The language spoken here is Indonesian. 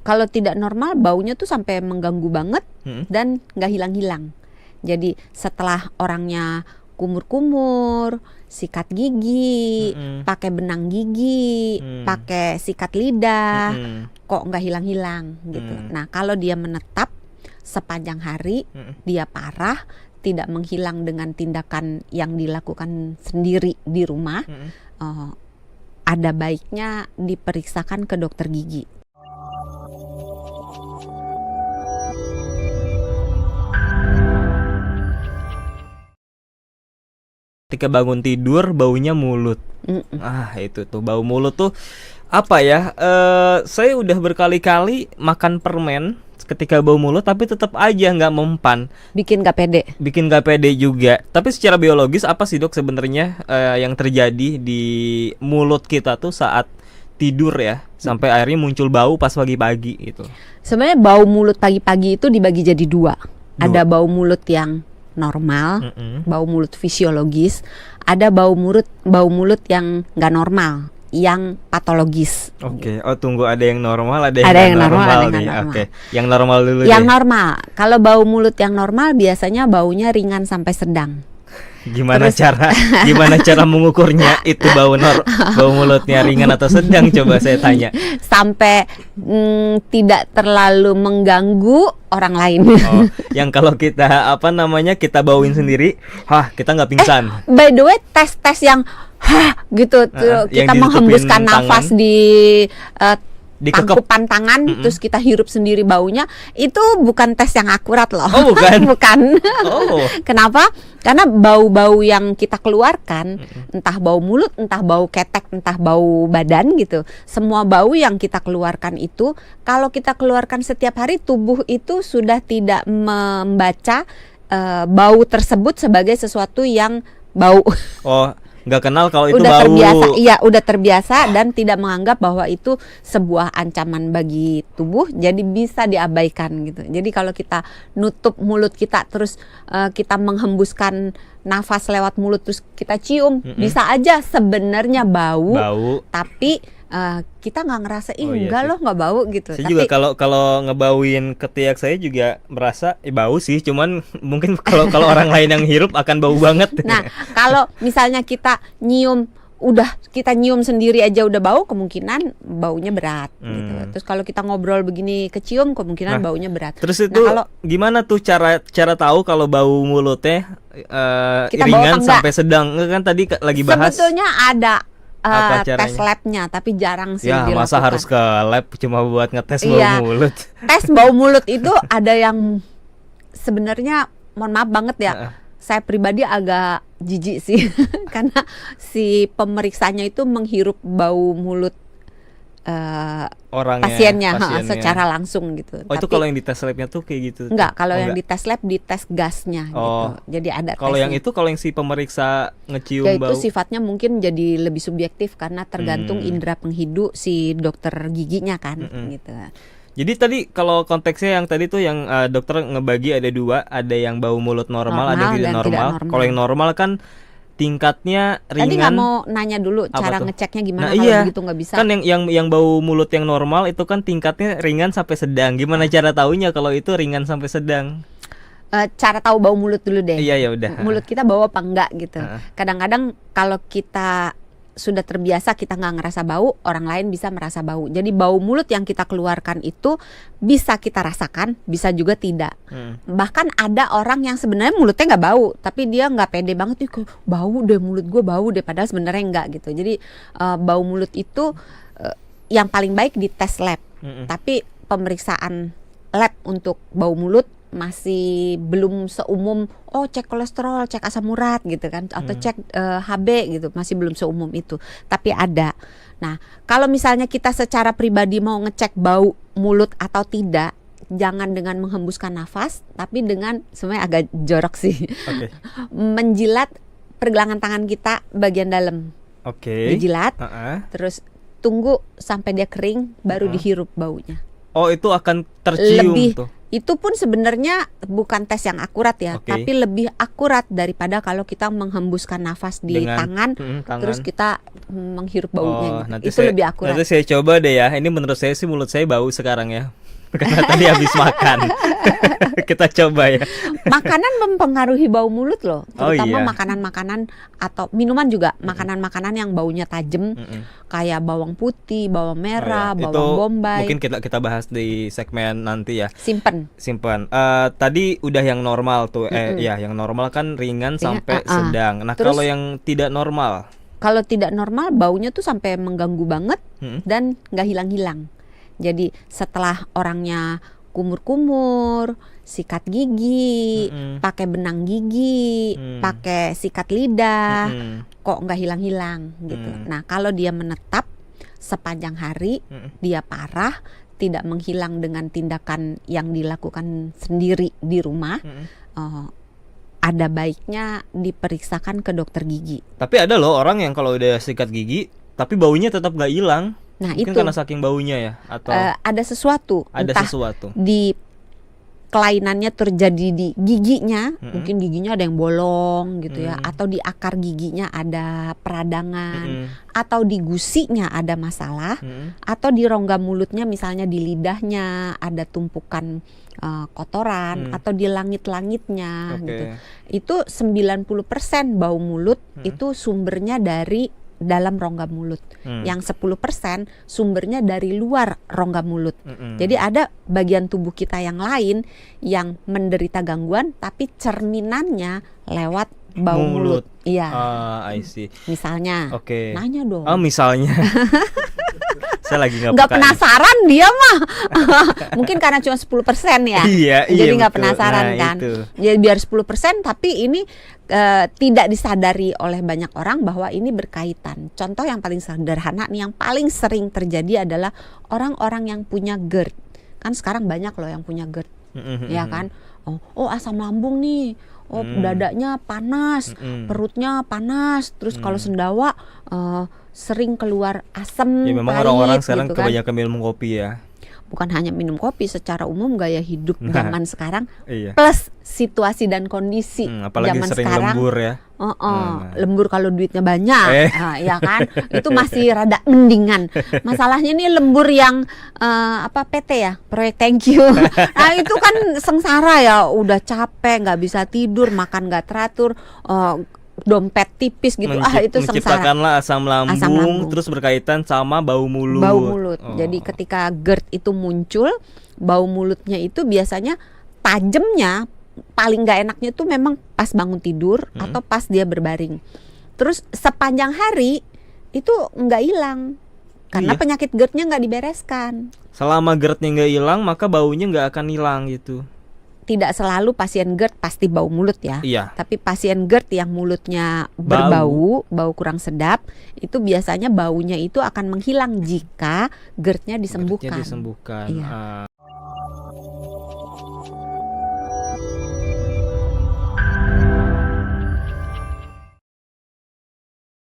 Kalau tidak normal, baunya tuh sampai mengganggu banget dan nggak hilang-hilang. Jadi setelah orangnya kumur-kumur, sikat gigi, pakai benang gigi, pakai sikat lidah, kok nggak hilang-hilang gitu. Nah, kalau dia menetap sepanjang hari, dia parah, tidak menghilang dengan tindakan yang dilakukan sendiri di rumah, ada baiknya diperiksakan ke dokter gigi. Ketika bangun tidur baunya mulut. Itu tuh bau mulut tuh apa ya? Saya udah berkali-kali makan permen ketika bau mulut tapi tetap aja nggak mempan. Bikin nggak pede juga. Tapi secara biologis apa sih dok sebenarnya yang terjadi di mulut kita tuh saat tidur ya sampai akhirnya muncul bau pas pagi-pagi gitu? Sebenarnya bau mulut pagi-pagi itu dibagi jadi dua. Ada bau mulut yang normal, bau mulut fisiologis, ada bau mulut yang nggak normal, yang patologis. Oke. Oh tunggu, ada yang normal, ada yang normal nih. Oke. Yang normal dulu. Yang normal. Kalau bau mulut yang normal biasanya baunya ringan sampai sedang. Gimana cara mengukurnya itu bau mulutnya ringan atau sedang, coba saya tanya. Sampai tidak terlalu mengganggu orang lain. Yang kalau kita kita bauin sendiri, kita nggak pingsan. By the way, tes yang gitu kita menghembuskan nafas di tangkupan tangan, terus kita hirup sendiri baunya, itu bukan tes yang akurat loh. Oh bukan? Bukan. Kenapa? Karena bau-bau yang kita keluarkan, entah bau mulut, entah bau ketek, entah bau badan gitu, semua bau yang kita keluarkan itu, kalau kita keluarkan setiap hari, tubuh itu sudah tidak membaca bau tersebut sebagai sesuatu yang bau. Nggak kenal kalau itu udah bau. Udah terbiasa dan tidak menganggap bahwa itu sebuah ancaman bagi tubuh, jadi bisa diabaikan gitu. Jadi kalau kita nutup mulut kita terus kita menghembuskan nafas lewat mulut terus kita cium, bisa aja sebenarnya bau. Tapi kita nggak ngerasa enggak loh nggak bau gitu. Saya juga kalau ngebauin ketiak saya juga merasa bau sih, cuman mungkin kalau orang lain yang hirup akan bau banget. Nah kalau misalnya kita nyium sendiri aja udah bau, kemungkinan baunya berat gitu. Terus kalau kita ngobrol begini kecium, kemungkinan baunya berat. Terus itu gimana tuh cara tahu kalau bau mulutnya ringan sampai sedang? Kan tadi lagi bahas. Sebetulnya ada tes labnya, tapi jarang sih dilakukan. Masa harus ke lab cuma buat ngetes bau mulut? Tes bau mulut itu ada yang sebenarnya mohon maaf banget ya, saya pribadi agak jijik sih karena si pemeriksanya itu menghirup bau mulut pasiennya secara langsung gitu. Itu kalau yang di tes labnya tuh kayak gitu? Enggak, kalau yang di tes lab di tes gasnya gitu. Jadi ada kalau yang si pemeriksa ngecium bau, itu sifatnya mungkin jadi lebih subjektif karena tergantung indera penghidu si dokter giginya kan gitu. Jadi tadi kalau konteksnya yang tadi tuh yang dokter ngebagi ada dua, ada yang bau mulut normal ada yang tidak normal. Kalau yang normal kan tingkatnya ringan. Tadi nggak mau nanya dulu cara ngeceknya gimana begitu nggak bisa. Kan yang bau mulut yang normal itu kan tingkatnya ringan sampai sedang. Gimana cara taunya kalau itu ringan sampai sedang? Cara tahu bau mulut dulu deh. Iya ya udah. Mulut kita bau apa enggak gitu. Kadang-kadang kalau kita sudah terbiasa kita nggak ngerasa bau, orang lain bisa merasa bau. Jadi bau mulut yang kita keluarkan itu bisa kita rasakan, bisa juga tidak. Bahkan ada orang yang sebenarnya mulutnya nggak bau, tapi dia nggak pede banget, bau deh mulut gue bau deh, padahal sebenarnya enggak gitu. Jadi bau mulut itu yang paling baik di tes lab. Tapi pemeriksaan lab untuk bau mulut masih belum seumum cek kolesterol, cek asam urat gitu kan, atau cek HB gitu, masih belum seumum itu. Tapi ada. Nah, kalau misalnya kita secara pribadi mau ngecek bau mulut atau tidak, jangan dengan menghembuskan nafas, tapi dengan sebenarnya agak jorok sih. Menjilat pergelangan tangan kita bagian dalam. Dijilat, terus tunggu sampai dia kering, baru dihirup baunya. Itu akan tercium Itu pun sebenarnya bukan tes yang akurat ya, Oke. tapi lebih akurat daripada kalau kita menghembuskan nafas di Dengan tangan, tangan. terus kita menghirup baunya gitu. Nanti Itu lebih akurat. Nanti saya coba deh ya. Ini menurut saya sih mulut saya bau sekarang ya. Karena tadi habis makan. Kita coba ya. Makanan mempengaruhi bau mulut loh, Oh, terutama iya. makanan-makanan atau minuman juga, makanan-makanan yang baunya tajam, kayak bawang putih, bawang merah, Oh, ya. bawang Itu bombay. mungkin kita bahas di segmen nanti ya. Simpen. Simpan. Tadi udah yang normal tuh. Ya, yang normal kan ringan sampai sedang. Nah, Terus, kalau yang tidak normal. Kalau tidak normal, baunya tuh sampai mengganggu banget dan nggak hilang-hilang. Jadi setelah orangnya kumur-kumur, sikat gigi, pakai benang gigi, pakai sikat lidah, kok nggak hilang-hilang gitu. Nah, kalau dia menetap sepanjang hari, dia parah, tidak menghilang dengan tindakan yang dilakukan sendiri di rumah, ada baiknya diperiksakan ke dokter gigi. Tapi ada loh orang yang kalau udah sikat gigi, tapi baunya tetap nggak hilang. Nah, Mungkin itu karena saking baunya ya, atau ada sesuatu, ada entah sesuatu. di kelainannya terjadi di giginya, mungkin giginya ada yang bolong gitu ya, atau di akar giginya ada peradangan, atau di gusinya ada masalah, atau di rongga mulutnya misalnya di lidahnya ada tumpukan kotoran, atau di langit-langitnya gitu. Itu 90% bau mulut itu sumbernya dari dalam rongga mulut. Yang 10% sumbernya dari luar rongga mulut. Jadi ada bagian tubuh kita yang lain yang menderita gangguan tapi cerminannya lewat bau mulut. Iya. I see. Misalnya. Oke. Nanya dong. Oh, misalnya. Saya lagi nggak penasaran dia mah. Mungkin karena cuma 10% ya. Iya, jadi nggak betul. penasaran kan. Itu. Jadi biar 10% tapi ini tidak disadari oleh banyak orang bahwa ini berkaitan. Contoh yang paling sederhana nih, yang paling sering terjadi adalah orang-orang yang punya GERD. Kan sekarang banyak loh yang punya GERD. Ya kan? Oh, asam lambung nih. Oh, dadanya panas, perutnya panas, terus kalau sendawa sering keluar asam, Ya memang pahit, orang-orang sekarang gitu kan. kebanyakan minum kopi ya. Bukan hanya minum kopi, secara umum gaya hidup zaman sekarang Iya. plus situasi dan kondisi apalagi zaman sering sekarang. lembur ya. Lembur kalau duitnya banyak, ya kan, itu masih rada mendingan. Masalahnya nih lembur yang PT ya, proyek thank you. Nah itu kan sengsara ya, udah capek, nggak bisa tidur, makan nggak teratur, dompet tipis gitu. Itu sengsara. Menciptakanlah asam lambung, terus berkaitan sama bau mulut. Bau mulut. Jadi ketika GERD itu muncul, bau mulutnya itu biasanya tajamnya, paling nggak enaknya tuh memang pas bangun tidur atau pas dia berbaring. Terus sepanjang hari itu nggak hilang karena penyakit GERD-nya nggak dibereskan. Selama GERD-nya nggak hilang, maka baunya nggak akan hilang gitu. Tidak selalu pasien GERD pasti bau mulut ya. Iya. Tapi pasien GERD yang mulutnya berbau, bau kurang sedap, itu biasanya baunya itu akan menghilang jika GERD-nya disembuhkan. GERD-nya disembuhkan. Iya.